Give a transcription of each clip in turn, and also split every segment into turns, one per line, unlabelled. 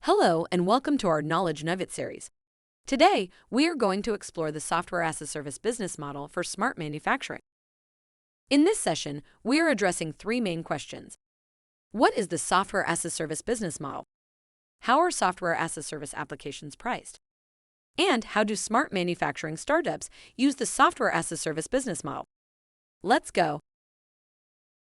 Hello, and welcome to our Knowledge Nugget series. Today, we are going to explore the software as a service business model for smart manufacturing. In this session, we are addressing three main questions. What is the software as a service business model? How are software as a service applications priced? And how do smart manufacturing startups use the software as a service business model? Let's go.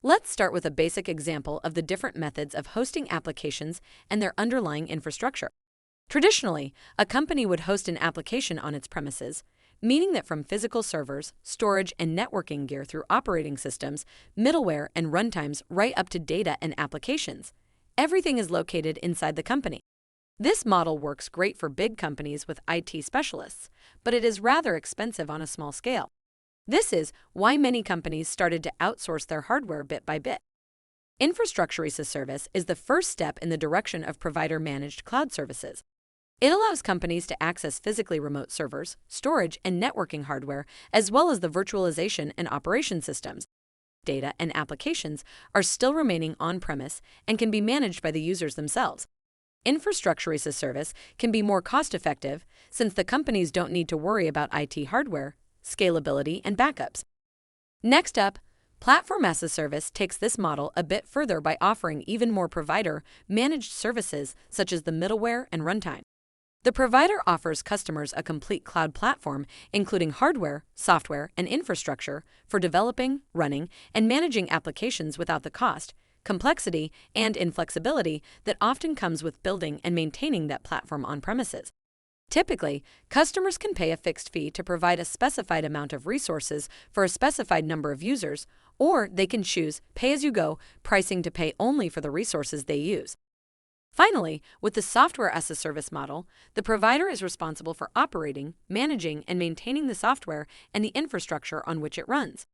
Let's start with a basic example of the different methods of hosting applications and their underlying infrastructure. Traditionally, a company would host an application on its premises, meaning that from physical servers, storage, and networking gear through operating systems, middleware, and runtimes right up to data and applications, everything is located inside the company. This model works great for big companies with IT specialists, but it is rather expensive on a small scale. This is why many companies started to outsource their hardware bit by bit. Infrastructure as a service is the first step in the direction of provider-managed cloud services. It allows companies to access physically remote servers, storage, and networking hardware, as well as the virtualization and operation systems. Data and applications are still remaining on-premise and can be managed by the users themselves. Infrastructure as a service can be more cost-effective since the companies don't need to worry about IT hardware, scalability, and backups. Next up, Platform as a Service takes this model a bit further by offering even more provider-managed services such as the middleware and runtime. The provider offers customers a complete cloud platform, including hardware, software, and infrastructure for developing, running, and managing applications without the cost, complexity, and inflexibility that often comes with building and maintaining that platform on premises. Typically, customers can pay a fixed fee to provide a specified amount of resources for a specified number of users, or they can choose pay-as-you-go pricing to pay only for the resources they use. Finally, with the software as a service model, the provider is responsible for operating, managing, and maintaining the software and the infrastructure on which it runs.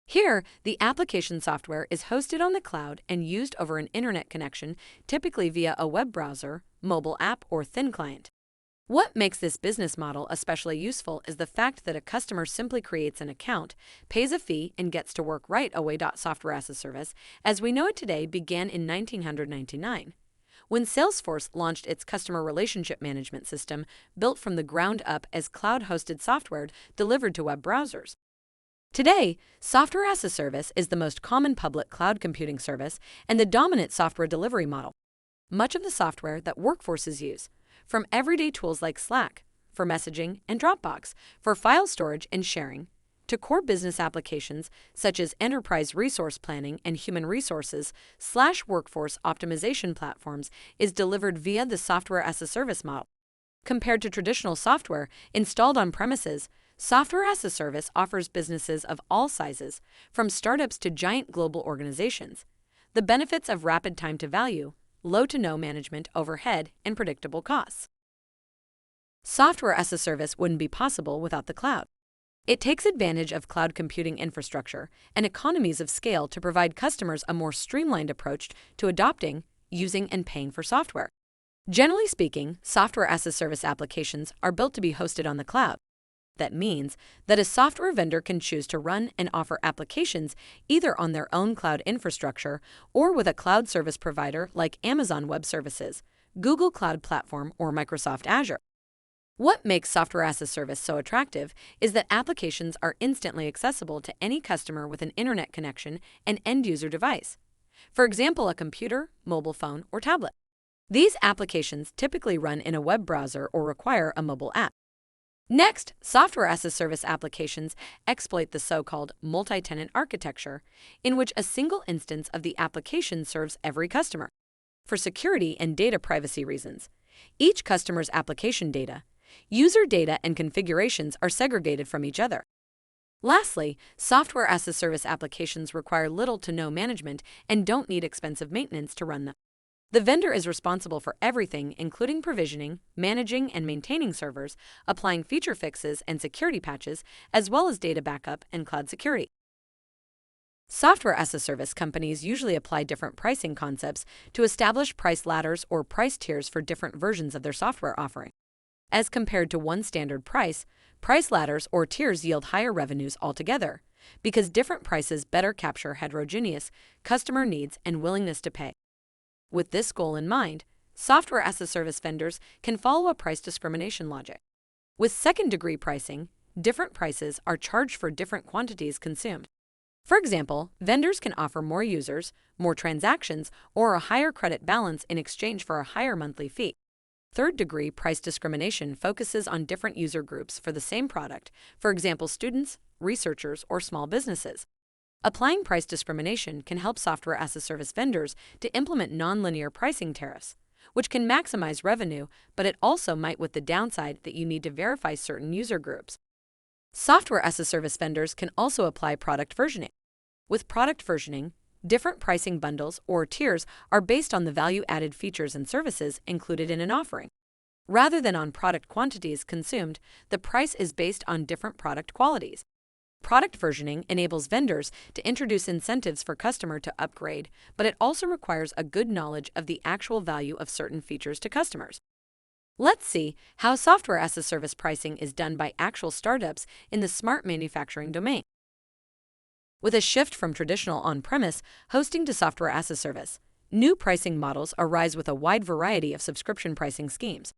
Here, the application software is hosted on the cloud and used over an internet connection, typically via a web browser, mobile app, or thin client. What makes this business model especially useful is the fact that a customer simply creates an account, pays a fee, and gets to work right away. Software as a service, as we know it today, began in 1999, when Salesforce launched its customer relationship management system built from the ground up as cloud-hosted software delivered to web browsers. Today, software as a service is the most common public cloud computing service and the dominant software delivery model. Much of the software that workforces use, from everyday tools like Slack for messaging and Dropbox for file storage and sharing, to core business applications such as enterprise resource planning and human resources/workforce optimization platforms, is delivered via the software as a service model. Compared to traditional software installed on premises, software as a service offers businesses of all sizes, from startups to giant global organizations, the benefits of rapid time to value, low to no management overhead, and predictable costs. Software as a service wouldn't be possible without the cloud. It takes advantage of cloud computing infrastructure and economies of scale to provide customers a more streamlined approach to adopting, using, and paying for software. Generally speaking, software as a service applications are built to be hosted on the cloud. That means that a software vendor can choose to run and offer applications either on their own cloud infrastructure or with a cloud service provider like Amazon Web Services, Google Cloud Platform, or Microsoft Azure. What makes software as a service so attractive is that applications are instantly accessible to any customer with an internet connection and end-user device. For example, a computer, mobile phone, or tablet. These applications typically run in a web browser or require a mobile app. Next, software as a service applications exploit the so-called multi-tenant architecture, in which a single instance of the application serves every customer. For security and data privacy reasons, each customer's application data, user data, and configurations are segregated from each other. Lastly, software as a service applications require little to no management and don't need expensive maintenance to run them. The vendor is responsible for everything, including provisioning, managing, and maintaining servers, applying feature fixes and security patches, as well as data backup and cloud security. Software as a service companies usually apply different pricing concepts to establish price ladders or price tiers for different versions of their software offering. As compared to one standard price, price ladders or tiers yield higher revenues altogether, because different prices better capture heterogeneous customer needs and willingness to pay. With this goal in mind, software as a service vendors can follow a price discrimination logic. With second-degree pricing, different prices are charged for different quantities consumed. For example, vendors can offer more users, more transactions, or a higher credit balance in exchange for a higher monthly fee. Third-degree price discrimination focuses on different user groups for the same product, for example, students, researchers, or small businesses. Applying price discrimination can help software as a service vendors to implement nonlinear pricing tariffs, which can maximize revenue, but it also might with the downside that you need to verify certain user groups. Software as a service vendors can also apply product versioning. With product versioning, different pricing bundles or tiers are based on the value-added features and services included in an offering. Rather than on product quantities consumed, the price is based on different product qualities. Product versioning enables vendors to introduce incentives for customer to upgrade, but it also requires a good knowledge of the actual value of certain features to customers. Let's see how software as a service pricing is done by actual startups in the smart manufacturing domain. With a shift from traditional on-premise hosting to software as a service, new pricing models arise with a wide variety of subscription pricing schemes.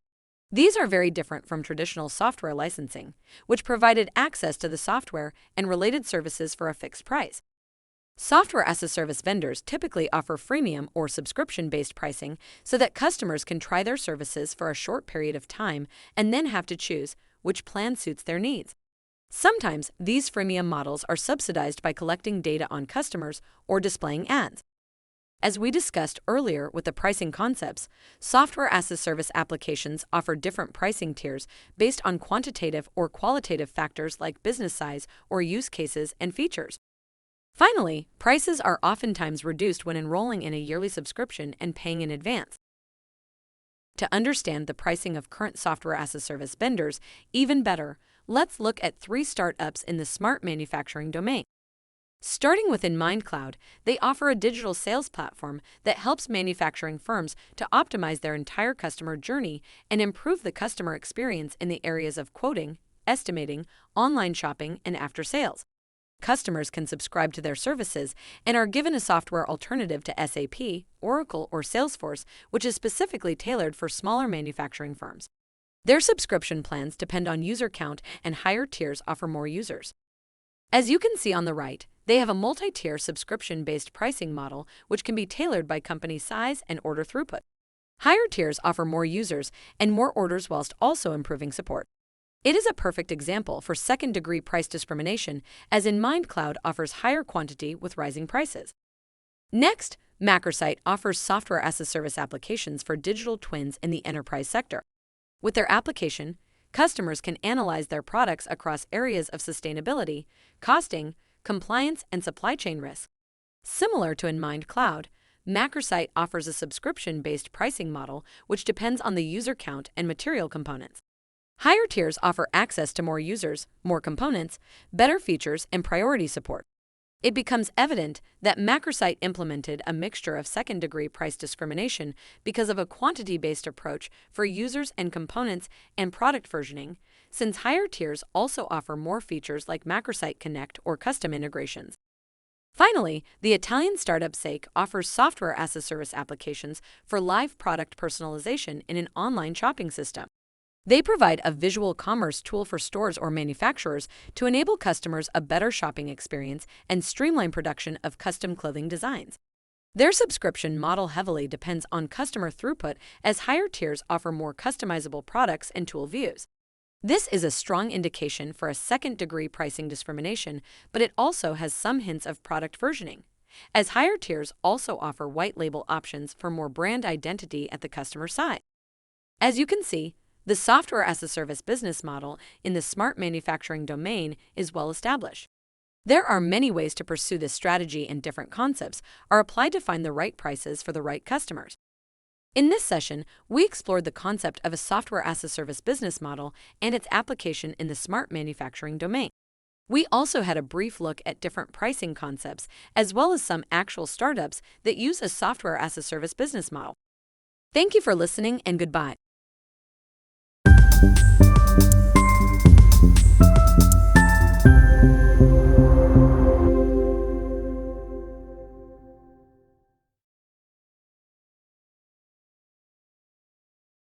These are very different from traditional software licensing, which provided access to the software and related services for a fixed price. Software as a service vendors typically offer freemium or subscription-based pricing so that customers can try their services for a short period of time and then have to choose which plan suits their needs. Sometimes these freemium models are subsidized by collecting data on customers or displaying ads. As we discussed earlier with the pricing concepts, software as a service applications offer different pricing tiers based on quantitative or qualitative factors like business size or use cases and features. Finally, prices are oftentimes reduced when enrolling in a yearly subscription and paying in advance. To understand the pricing of current software as a service vendors even better, let's look at 3 startups in the smart manufacturing domain. Starting with MindCloud, they offer a digital sales platform that helps manufacturing firms to optimize their entire customer journey and improve the customer experience in the areas of quoting, estimating, online shopping, and after sales. Customers can subscribe to their services and are given a software alternative to SAP, Oracle, or Salesforce, which is specifically tailored for smaller manufacturing firms. Their subscription plans depend on user count, and higher tiers offer more users. As you can see on the right, they have a multi-tier subscription-based pricing model which can be tailored by company size and order throughput. Higher tiers offer more users and more orders whilst also improving support. It is a perfect example for second-degree price discrimination, as MindCloud offers higher quantity with rising prices. Next, Macrosite offers software as a service applications for digital twins in the enterprise sector. With their application, customers can analyze their products across areas of sustainability, costing, compliance, and supply chain risk. Similar to MindCloud, Macrosite offers a subscription-based pricing model which depends on the user count and material components. Higher tiers offer access to more users, more components, better features, and priority support. It becomes evident that Macrosite implemented a mixture of second-degree price discrimination because of a quantity-based approach for users and components and product versioning, since higher tiers also offer more features like Macrosite Connect or custom integrations. Finally, the Italian startup Sake offers software as a service applications for live product personalization in an online shopping system. They provide a visual commerce tool for stores or manufacturers to enable customers a better shopping experience and streamline production of custom clothing designs. Their subscription model heavily depends on customer throughput, as higher tiers offer more customizable products and tool views. This is a strong indication for a second-degree pricing discrimination, but it also has some hints of product versioning, as higher tiers also offer white label options for more brand identity at the customer side. As you can see, the software as a service business model in the smart manufacturing domain is well established. There are many ways to pursue this strategy, and different concepts are applied to find the right prices for the right customers. In this session, we explored the concept of a software as a service business model and its application in the smart manufacturing domain. We also had a brief look at different pricing concepts, as well as some actual startups that use a software as a service business model. Thank you for listening, and goodbye.